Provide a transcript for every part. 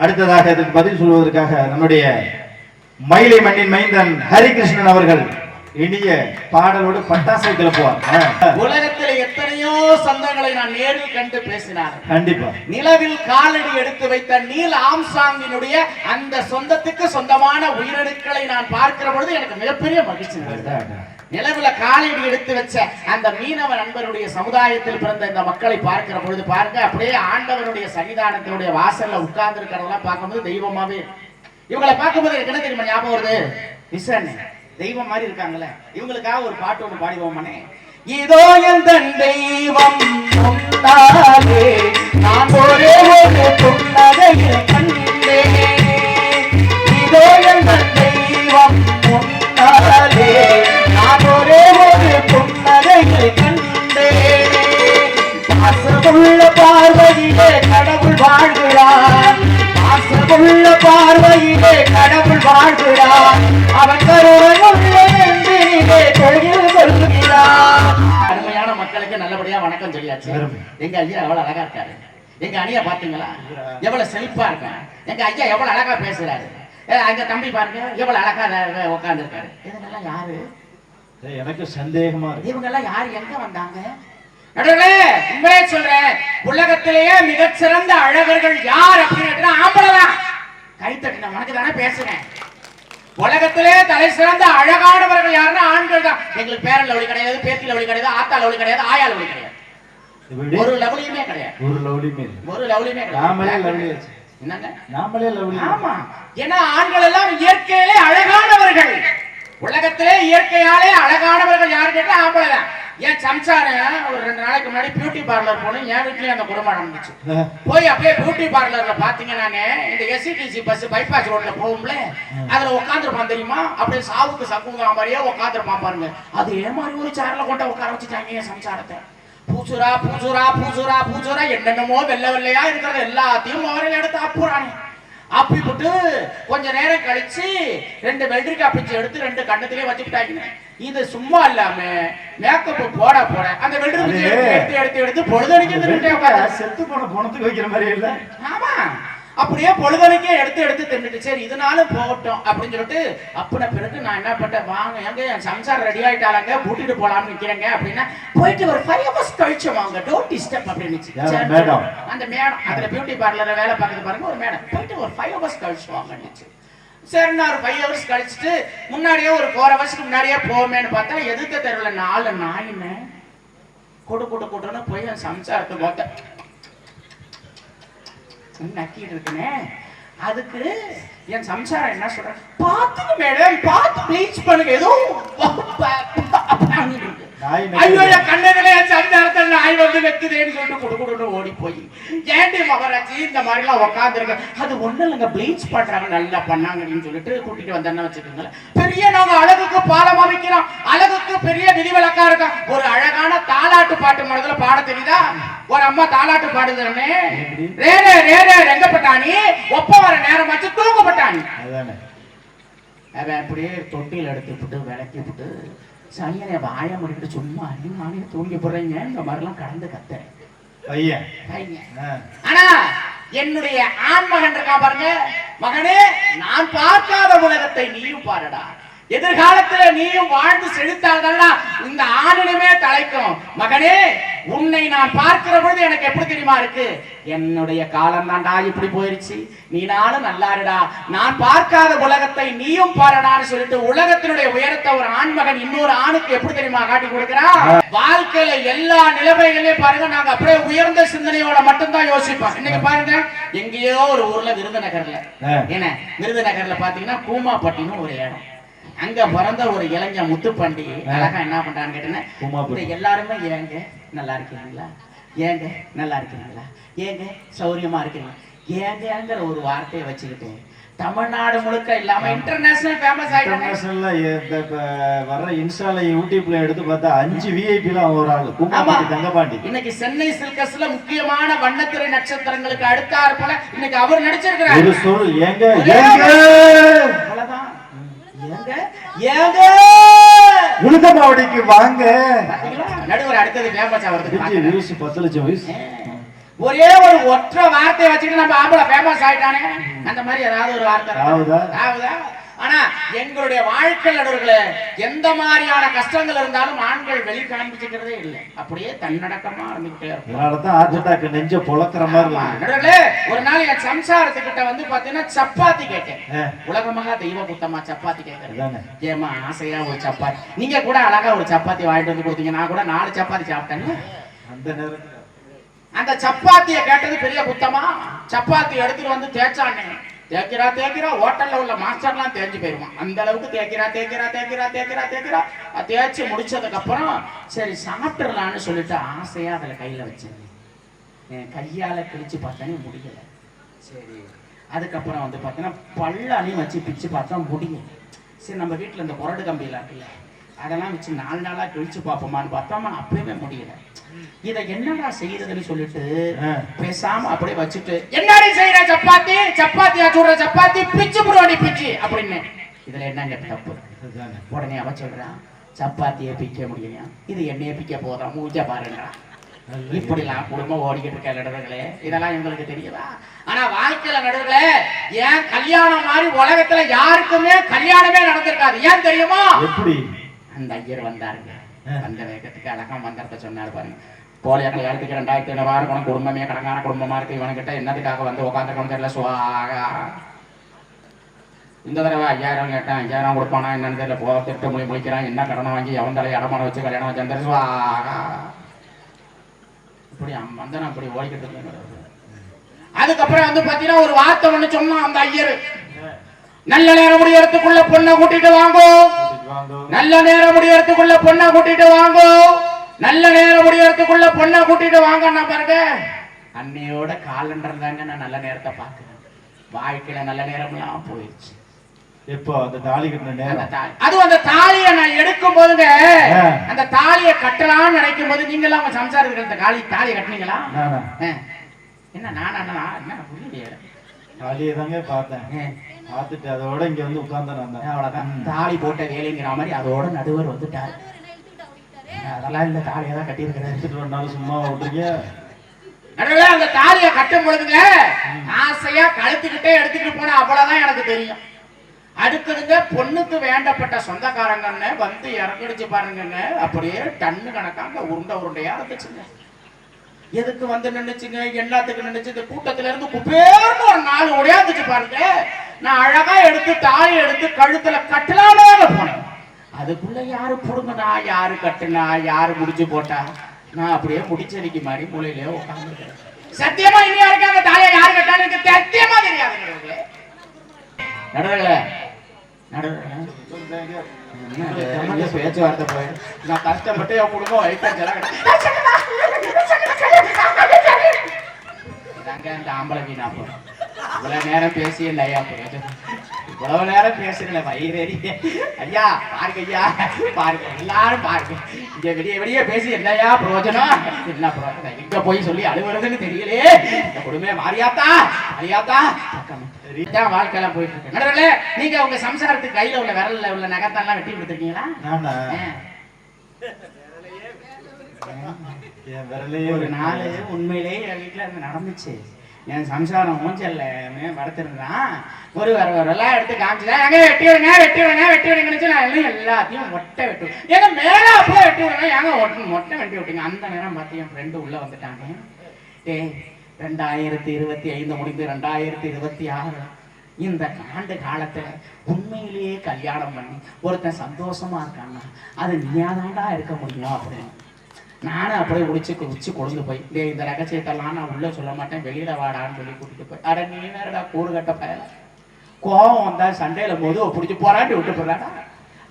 அடுத்ததாக இதுக்கு பதில் சொல்வதற்காக நம்முடைய மயிலை மண்ணின் மைந்தன் ஹரிகிருஷ்ணன் அவர்கள் இனிய பாடலோடு பட்டாசை கிளப்புவார். உலகத்தில் எத்தனையோ சொந்தங்களை நான் நேரில் கண்டு பேசினார். கண்டிப்பா நிலவில் காலடி எடுத்து வைத்த நீல் ஆம்ஸ்ட்ராங்கினுடைய அந்த சொந்தத்துக்கு சொந்தமான உயிரணுக்களை நான் பார்க்கிற பொழுது எனக்கு மிகப்பெரிய மகிழ்ச்சி. நிலவுல காலடி எடுத்து வச்ச அந்த மீனவ நண்பருடைய சமுதாயத்தில் பிறந்த இந்த மக்களை பார்க்கிற பொழுது பாருங்க, அப்படியே ஆண்டவனுடைய சன்னிதானத்தினுடைய வாசல்ல உட்கார்ந்து இருக்கிறதெல்லாம் பார்க்கும்போது தெய்வமாவே இவங்களை பார்க்கும்போது எனக்கு என்ன தெரியுமா ஞாபகம் வருது? விசன் தெய்வம் மாதிரி இருக்காங்கல்ல, இவங்களுக்காக ஒரு பாட்டு ஒண்ணு பாடிவோமானே. இதோ எந்த தெய்வம் முன்னாலே நான் ஒரே ஒரு புன்னகையில் கண்டேன். இதோ எந்த தெய்வம் முன்னாலே நான் ஒரே ஒரு புன்னகையில் கண்டேன். பாசமுள்ள பார்வையிலே கடவுள் வாழ்கிறார், பாசமுள்ள பார்வையிலே கடவுள் வாழ்கிறார், அவன் கருணையுள்ள நெஞ்சிலே தொழில் கொள்கிறார். அருமையான மக்களுக்கு நல்லபடியா வணக்கம் சொல்லியாச்சு. எங்க ஐயா எவ்வளவு அழகா இருக்காரு, எங்க அணியா பாத்தீங்களா எவ்வளவு செழிப்பா இருக்காரு, எங்க ஐயா எவ்வளவு அழகா பேசுறாரு, அங்க தம்பி பாருங்க எவ்வளவு அழகா உட்கார்ந்து இருக்காரு. இதெல்லாம் யாரு? எனக்கு சந்தேகமா இருக்கு, இவங்க எல்லாம் யாரு, எங்க வந்தாங்க? உண்மையே சொல்றேன், உலகத்திலேயே மிகச்சிறந்த அழகர்கள் யார் அப்படின்னு ஆம்பளதான். கைத்தட்டின உனக்கு தானே பேசுறேன். உலகத்திலே தலை சிறந்த அழகானவர்கள் யாருன்னா ஆண்கள் தான். எங்களுக்கு பேரன் லவ்லி கிடையாது, பேத்தி லவ்லி கிடையாது, ஆத்தா லவ்லி கிடையாது, ஆயா லவ்லி கிடையாது, ஒரு லவ்லியுமே கிடையாது, ஒரு லவ்லியுமே கிடையாது. என்னங்க நாமளே லவ்லி? ஆமா, ஏன்னா ஆண்கள் எல்லாம் இயற்கையிலே அழகானவர்கள். உலகத்திலே இயற்கையாலே அழகானவர்கள் யாரு கேட்டா ஆம்பளை தான். என் சம்சாரம் ஒரு 2 நாளைக்கு முன்னாடி பியூட்டி பார்லர் போனேன். என் வீட்லயும் அந்த குடும்பம் நடந்துச்சு. போய் அப்படியே பியூட்டி பார்லர்ல பாத்தீங்க, நானு இந்த எஸ்சிடிசி பஸ் பைபாஸ் ரோட்ல போகும்ல, அதுல உட்காந்துருப்பான் தெரியுமா, அப்படியே சாவுக்கு சக்குங்கிற மாதிரியே உட்காந்துருப்பான் பாருங்க. அதே மாதிரி ஒரு சேர்ல கொண்ட உட்கார வச்சுட்டாங்க என் சம்சாரத்தை. பூசுரா பூசுரா பூசுரா பூசுரா என்னென்னமோ வெள்ளை வெள்ளையா இருக்கிறது எல்லாத்தையும் அவரையில எடுத்து அப்புறானே. அப்பி போட்டு கொஞ்ச நேரம் கழிச்சு 2 வெள்ளரிக்காய் பிச்சு எடுத்து 2 கண்ணத்திலே வச்சுக்கிட்டாங்க. இது சும்மா இல்லாம மேக்கப் போட போட அந்த வெள்ளரிக்காய் எடுத்து எடுத்து எடுத்து பொழுதடிக்க செத்து போன போனத்துக்கு வைக்கிற மாதிரி இல்ல. ஆமா, அப்படியே பொழுதனைக்கே எடுத்து எடுத்து தின்னுட்டு சரி இதனாலும் போகட்டும் அப்படின்னு சொல்லிட்டு அப்படின பிறகு நான் என்ன பண்ணேன், வாங்க எங்க என் சம்சாரம் ரெடி ஆயிட்டாங்க, கூட்டிட்டு போலாம்னு நிக்கிறேங்க அப்படின்னா போயிட்டு ஒரு 5 hours கழிச்சு வாங்க, டோன்ட் டிஸ்டர்ப் அப்படின்னு மேடம். அந்த மேடம் அதுல பியூட்டி பார்லர்ல வேலை பார்க்குது பாருங்க, ஒரு மேடம் போயிட்டு ஒரு 5 hours கழிச்சு வாங்கன்னு. சரி நான் ஒரு 5 hours கழிச்சுட்டு முன்னாடியே ஒரு 4 hours முன்னாடியே போவேன்னு பார்த்தா எதிர்த்த தெருவுல 4 நாயின்னு கூட்டுன்னு போய் என் சம்சாரத்தை பார்த்தேன் நக்கிட்டு இருக்குனே. அதுக்கு என் சம்சாரம் என்ன சொல்ற, பாத்துக்கு மேடம் பார்த்து ப்ளீச் பண்ணுங்க, ஏதோ ஐயோ என் கண்ணங்களே என் சம்சாரத்தில் நாய் வந்து வெக்குதேன்னு சொல்லிட்டு குடுக்குடுன்னு ஓடி போய் ஏண்டி மகராஜி இந்த மாதிரி எல்லாம் உட்காந்துருங்க, அது ஒண்ணு இல்லைங்க ப்ளீச் பண்றாங்க நல்லா பண்ணாங்கன்னு சொல்லிட்டு கூட்டிட்டு வந்தேன்னு வச்சுக்கோங்களேன். பெரிய நாங்க அழகுக்கு பாலம் அமைக்கிறோம், அழகுக்கு பெரிய விதிவிலக்கா இருக்கா. ஒரு அழகான தாலாட்டு பாட்டு முதல்ல பாட தெரியுதா? ஒரு அம்மா தாலாட்டு பாடுதுன்னு ரேரே ரேரே ரெங்கப்பட்டானி ஒப்ப வர நேரம் வச்சு தூங்கப்பட்டானி. அவன் அப்படியே தொட்டியில் எடுத்துட்டு விளக்கி விட்டு சனியனை வாய முடிக்கிட்டு சும்மா நானே தூங்கி போடுறீங்க இந்த மாதிரிலாம் கடந்து கத்த பையன். ஆனா என்னுடைய ஆண் மகன் இருக்கா பாருங்க, மகனே நான் பார்க்காத உலகத்தை நீயும் பாருடா, எதிர்காலத்துல நீயும் வாழ்ந்து செழித்தால்தான் இந்த ஆணினுமே தலைக்கும். மகனே உன்னை நான் பார்க்கிற பொழுது எனக்கு எப்படி தெரியுமா இருக்கு, என்னுடைய காலம் தான்டா இப்படி போயிருச்சு, நீ நானும் நல்லாருடா, நான் பார்க்காத உலகத்தை நீயும் பாருடான்னு சொல்லிட்டு உலகத்தினுடைய உயரத்தை ஒரு ஆண்மகன் இன்னொரு ஆணுக்கு எப்படி தெரியுமா காட்டி கொடுக்கிறான். வாழ்க்கையில எல்லா நிலைமைகளையும் பாருங்க, நாங்க அப்படியே உயர்ந்த சிந்தனையோட மட்டும்தான் யோசிப்போம். இன்னைக்கு பாருங்க எங்கேயோ ஒரு ஊர்ல விருதுநகர்ல, என்ன விருதுநகர்ல பாத்தீங்கன்னா கூமாப்பட்டின்னு ஒரு இடம், அங்க பிறந்த ஒரு இளைஞன் முத்துப்பாண்டி அழகா என்ன பண்றான்னு கேட்டேன்னா, எல்லாருமே ஏங்க நல்லா இருக்கீங்களா, ஏங்க நல்லா இருக்கீங்களா, ஏங்க சௌரியமா இருக்கீங்களா, ஏங்கிற ஒரு வார்த்தையை வச்சுக்கிட்டு தமிழ்நாடு முழுக்க இல்லாம இன்டர்நேஷனல் ஃபேமஸ் ஆயிட்டாங்க. வர்ற இன்ஸ்டால யூடியூப்ல எடுத்து பார்த்தா 5 VIP ஒரு ஆளு தங்கபாண்டி. இன்னைக்கு சென்னை சில்கஸ்ல முக்கியமான வண்ணத்திரை நட்சத்திரங்களுக்கு அடுத்தாறு போல இன்னைக்கு அவர் நடிச்சிருக்கிறார். ஒரு சொல் ஏங்க அவ்வளவுதான், ஏங்க ஏங்க உளுந்தமாவடிக்கு வாங்க நடுவர் அடுத்தது ஃபேமஸ் ஆவறது 10 லட்சம் வயசு ஒரே ஒரு ஒற்றை வார்த்தையை வச்சுக்கிட்டு நம்ம ஆம்பளை ஃபேமஸ் ஆயிட்டானே, அந்த மாதிரி ஏதாவது ஒரு வார்த்தை ஆகுதா? ஆனா எங்களுடைய வாழ்க்கை நடுவர்களே, எந்த மாதிரியான கஷ்டங்கள் இருந்தாலும் ஆண்கள் வெளி காண்பிச்சுக்கிறதே இல்லை, அப்படியே தன்னடக்கமா இருந்துகிட்டே இருக்கும். நெஞ்ச பொழக்கிற மாதிரி நடுவர்களே, ஒரு நாள் என் சம்சாரத்துக்கிட்ட வந்து பாத்தீங்கன்னா சப்பாத்தி கேட்டேன். உலகமாக தெய்வ புத்தமா சப்பாத்தி கேட்கறது, ஏமா ஆசையா ஒரு சப்பாத்தி, நீங்க கூட அழகா ஒரு சப்பாத்தி வாங்கிட்டு வந்து கொடுத்தீங்க, நான் கூட 4 சப்பாத்தி சாப்பிட்டேன்னு. அந்த நேரத்துல அந்த சப்பாத்தியை கேட்டது பெரிய குத்தமா? சப்பாத்தி எடுத்துட்டு வந்து தேய்ச்சானே, தேய்க்கிறா ஹோட்டல்ல உள்ள மாஸ்டர்லாம் தேய்ச்சி போயிருவான், அந்த அளவுக்கு தேய்க்கிறா. தேய்ச்சி முடிச்சதுக்கு அப்புறம் சரி சாப்பிட்டுலான்னு சொல்லிட்டு ஆசையா அதுல கையில வச்சேன். என் கையால கிழிச்சு பார்த்தேன்னு முடியல. சரி அதுக்கப்புறம் வந்து பார்த்தீங்கன்னா பல்லாலையும் வச்சு பிச்சு பார்த்தா முடியல. சரி நம்ம வீட்டுல இந்த முரடு கம்பியெல்லாம் இருக்குல்ல, அதெல்லாம் வச்சு 4 நாளா கிழிச்சு பார்ப்போமான்னு பார்த்தோமா, அப்பயுமே முடியல. இதை என்னடா செய்யறதுன்னு சொல்லிட்டு பேசாம அப்படியே வச்சுட்டு, என்னடி செய்யற சப்பாத்தியா சுடுற சப்பாத்தி பிச்சு புடுவாடி பிச்சு அப்படின்னு. இதுல என்னங்க தப்பு? உடனே அவ சொல்றான், சப்பாத்தியை பிக்க முடியலையா, இது என்னைய பிக்க போறா, மூஞ்ச பாருங்க. இப்படிலாம் குடும்பம் ஓடிக்கிட்டு இருக்க நடுவர்களே, இதெல்லாம் எங்களுக்கு தெரியுதா? ஆனா வாழ்க்கையில நடுவர்களே, ஏன் கல்யாணம் மாதிரி உலகத்துல யாருக்குமே கல்யாணமே நடந்திருக்காது. ஏன் தெரியுமா? எப்படி? அந்த ஐயர் வந்தாருங்க, அந்த வேகத்துக்கு அழகா மந்திரத்தை சொன்னாரு பாருங்க. போலியா கல்யாணத்துக்கு 2500 இருக்கணும், குடும்பமே கடங்கான குடும்பமா இருக்கு, இவனுக்கிட்ட என்னதுக்காக வந்து உட்காந்துருக்கணும் தெரியல. சுவாகா இந்த தடவை 5000 கேட்டேன், 5000 கொடுப்பானா என்னன்னு தெரியல. போ திட்டு முழிக்கிறான், என்ன கடனை வாங்கி எவன் தலையை அடமான வச்சு கல்யாணம் வச்சு சுவாகா. இப்படி மந்தனம் அப்படி ஓடிக்கிட்டு இருக்கு. அதுக்கப்புறம் வந்து பாத்தீங்கன்னா ஒரு வார்த்தை ஒண்ணு சொன்னான் அந்த ஐயர், நல்ல நேரம் முடியறதுக்குள்ள பொண்ணை கூட்டிட்டு வாங்கோ, நல்ல நேரம் முடியறதுக்குள்ள பொண்ணை கூட்டிட்டு வாங்கோ, நல்ல நேரம் முடியறதுக்குள்ள பொண்ணை கூட்டிட்டு வாங்க. பாருங்க, அன்னையோட காலண்டர் தாங்க நான் நல்ல நேரத்தை பாக்குறேன். வாழ்க்கையில நல்ல நேரம்லாம் போயிடுச்சு. எப்போ அந்த தாலி கட்டின நேரம், அதுவும் அந்த தாலியை நான் எடுக்கும் போதுங்க, அந்த தாலியை கட்டலாம்னு நினைக்கும் போது நீங்க எல்லாம் உங்க சம்சாரத்துக்கு தாலியை கட்டினீங்களா? என்ன நானா என்ன புரியல, தாலியை தாங்க பார்த்தேன். பார்த்துட்டு அதோட இங்க வந்து உட்கார்ந்து அவ்வளவுதான். தாலி போட்ட வேலைங்கிற மாதிரி அதோட நடுவர் வந்துட்டாரு. அதெல்லாம் இல்ல, தாலியை தான் கட்டி இருக்கிறேன், சும்மா விட்டுருக்கீங்க. நடுவில் அந்த தாலியை கட்டும் பொழுதுங்க ஆசையா கழுத்துக்கிட்டே எடுத்துக்கிட்டு போன அவ்வளவுதான் எனக்கு தெரியும். அடுத்ததுங்க பொண்ணுக்கு வேண்டப்பட்ட சொந்தக்காரங்கன்னு வந்து இறங்கிடுச்சு பாருங்க, அப்படியே டன்னு கணக்காங்க உருண்டையா இருந்துச்சுங்க. எதுக்கு வந்து நின்னுச்சுங்க, எல்லாத்துக்கும் நின்னுச்சு. இந்த கூட்டத்துல இருந்து குப்பேன்னு ஒரு 4 உடையாந்துச்சு பாருங்க. நான் அழகா எடுத்து தாலி எடுத்து கழுத்துல கட்டலாமே போனேன். அதுக்குள்ள யாரு புடுங்கனா, யாரு கட்டுனா, யாரு முடிச்சு போட்டா, நான் அப்படியே முடிச்சடிக்கு மாதிரி மூலையிலே உட்கார்ந்து. சத்தியமா இனி யாருக்கு அந்த தாலியை யாரு கட்டான்னு எனக்கு சத்தியமா தெரியாது. நடுவர்களே பேச்சுவார்த்தை போய் நான் கஷ்டப்பட்டு என் குடும்பம் அந்த ஆம்பளை வீணா போறேன். இவ்வளவு நேரம் பேசி இல்லையா, இவ்வளவு நேரம் பேசுறேன் வயிறேறி. ஐயா பாருங்க, ஐயா பாருங்க, எல்லாரும் பாருங்க, இங்க விடிய பேசி என்னையா பிரயோஜனம், என்ன பிரயோஜனம், எங்க போய் சொல்லி அழுவுறதுன்னு தெரியலே. இந்த குடும்பமே மாறியாத்தா வாழ்க்கையெல்லாம் போயிட்டு இருக்கு. நடுவர்களே, நீங்க உங்க சம்சாரத்துக்கு கையில உள்ள விரல்ல உள்ள நகத்தெல்லாம் வெட்டி கொடுத்துருக்கீங்களா? ஒரு நாள் உண்மையிலேயே என் வீட்டுல இருந்து நடந்துச்சு. என் சம்சாரம் மூஞ்சல்ல வளர்த்துருந்தான். ஒரு வரலாம் எடுத்து காமிச்சுதான், எங்க வெட்டி விடுங்க நான் எல்லாத்தையும் மொட்டை வெட்டு, ஏங்க மேல அப்போ வெட்டி விடுங்க, ஏங்க மொட்டை வெட்டி விட்டுங்க. அந்த நேரம் பார்த்து என் ஃப்ரெண்டு உள்ள வந்துட்டாங்க. 2025 முடிந்து 2026 இந்த ஆண்டு காலத்துல உண்மையிலேயே கல்யாணம் பண்ணி ஒருத்தன் சந்தோஷமா இருக்கான்னா அது நீயாதான்டா இருக்க முடியும் அப்படின்னு நானும் அப்படியே உச்சி கொழுந்து போய், இந்த ரகசியத்தெல்லாம் நான் உள்ள சொல்ல மாட்டேன், வெளியில வாடான்னு சொல்லி கூட்டிட்டு போய், அட நீ வேறடா கூறு கட்ட பயல, கோபம் வந்தா சண்டையில போது பிடிச்சி போராட்டி விட்டு போறாடா,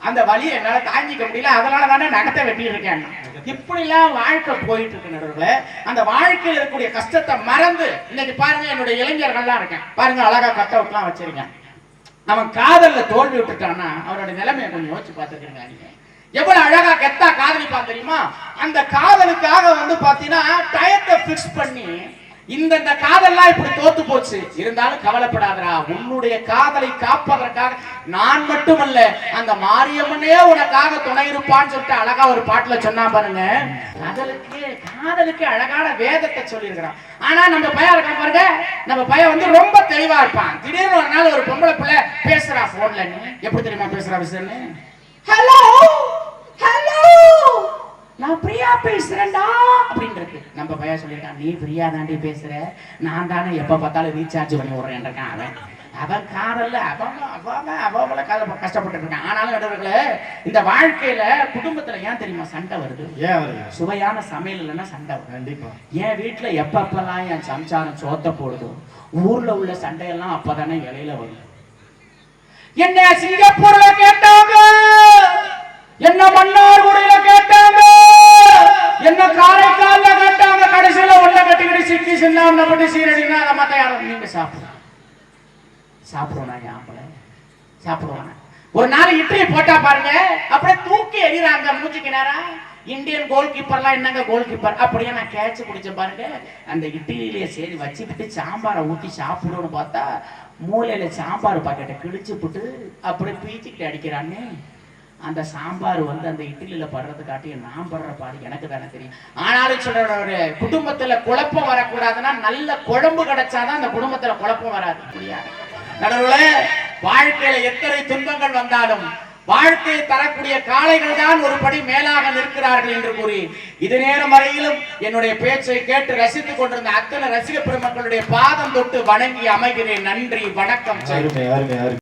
அந்த வழியை என்னால தாங்கிக்க முடியல, அதனால தானே நகத்தை வெட்டி இருக்கேன். இப்படி எல்லாம் வாழ்க்கை போயிட்டு இருக்கு நடுவுல. அந்த வாழ்க்கையில் இருக்கக்கூடிய கஷ்டத்தை மறந்து இன்னைக்கு பாருங்க, என்னுடைய இளைஞர்கள்லாம் இருக்கேன் பாருங்க, அழகா கட் அவுட்லாம் வச்சிருக்கேன். அவன் காதல்ல தோல்வி விட்டுட்டான்னா அவனோட நிலைமையை கொஞ்சம் யோசிச்சு பார்த்துக்கிறீங்க. நீங்க எவ்வளவு அழகா கெத்தா காதலிப்பான் தெரியுமா? அந்த காதலுக்காக வந்து பாத்தீங்கன்னா டயத்தை பிக்ஸ் பண்ணி இந்த காதல்லாம் இப்படி தோத்து போச்சு. இருந்தாலும் கவலைப்படாதடா, உன்னுடைய காதலை காப்பதற்காக நான் மட்டுமல்ல அந்த மாரியம்மனே உனக்காக துணை இருப்பான்னு சொல்லிட்டு அழகா ஒரு பாட்டுல சொன்னா பாருங்க. காதலுக்கு அழகான வேதத்தை சொல்லி இருக்கிறான். ஆனா நம்ம பையன் இருக்கான் பாருங்க, நம்ம பையன் வந்து ரொம்ப தெளிவா இருப்பான். திடீர்னு ஒரு நாள் ஒரு பொம்பளை பிள்ளை பேசுறா போன்ல. எப்படி தெரியுமா பேசுறா விஷயம்னு? ஹலோ ஹலோ, நான் பிரியா பேசுறேன்டா அப்படின்னு இருக்கு. நம்ம பையன் சொல்லியிருக்கான், நீ பிரியா தாண்டி பேசுற, நான் தானே எப்ப பார்த்தாலும் ரீசார்ஜ் பண்ணி விடுறேன் இருக்கான். அவன் காதல்ல அவளை காதல கஷ்டப்பட்டு இருக்கான். ஆனாலும் நடுவர்களே, இந்த வாழ்க்கையில குடும்பத்துல ஏன் தெரியுமா சண்டை வருது? சுவையான சமையல் இல்லைன்னா சண்டை வரும். கண்டிப்பா என் வீட்டுல எப்பப்பெல்லாம் என் சம்சாரம் சோத்த போடுதோ, ஊர்ல உள்ள சண்டையெல்லாம் அப்பதானே இலையில வரும். என்ன சிங்கப்பூர்ல கேட்டாங்க, என்ன மன்னார்குடியில கேட்டாங்க, என்ன காரைக்கால்ல கேட்டாங்க, கடைசியில ஒன்ன கட்டிக்கிட்டு சிக்கி சின்ன பண்ணி சீரடினா அதை மத்த யாரும் நீங்க சாப்பிடுவோம் சாப்பிடுவாங்க. ஒரு நாள் இட்லி போட்டா பாருங்க, அப்படியே தூக்கி எறிறாங்க மூச்சுக்கு நேரா. இந்தியன் கோல் கீப்பர்லாம் என்னங்க கோல் கீப்பர் அப்படியே நான் கேட்ச் பிடிச்ச பாருங்க. அந்த இட்லியிலேயே சரி வச்சுக்கிட்டு சாம்பாரை ஊற்றி சாப்பிடணும்னு பார்த்தா மூளையில சாம்பார் பாக்கெட்டை கிழிச்சு போட்டு அப்படியே பீச்சிக்கிட்டு அடிக்கிறான்னு. அந்த சாம்பார் வந்து அந்த இட்லியில படுறது காட்டி நான் படுற பாடு எனக்கு தானே தெரியும். ஆனாலும் சொல்ற, ஒரு குடும்பத்துல குழப்பம் வரக்கூடாதுன்னா நல்ல குழம்பு கிடைச்சாதான் அந்த குடும்பத்துல குழப்பம் வராது. முடியாது நடுவுல வாழ்க்கையில எத்தனை துன்பங்கள் வந்தாலும் வாழ்க்கையை தரக்கூடிய காளைகள் தான் ஒரு படி மேலாக நிற்கிறார்கள் என்று கூறி, இது நேரம் வரையிலும் என்னுடைய பேச்சை கேட்டு ரசித்துக் கொண்டிருந்த அத்தனை ரசிக பெருமக்களுடைய பாதம் தொட்டு வணங்கி அமைகிறேன். நன்றி, வணக்கம்.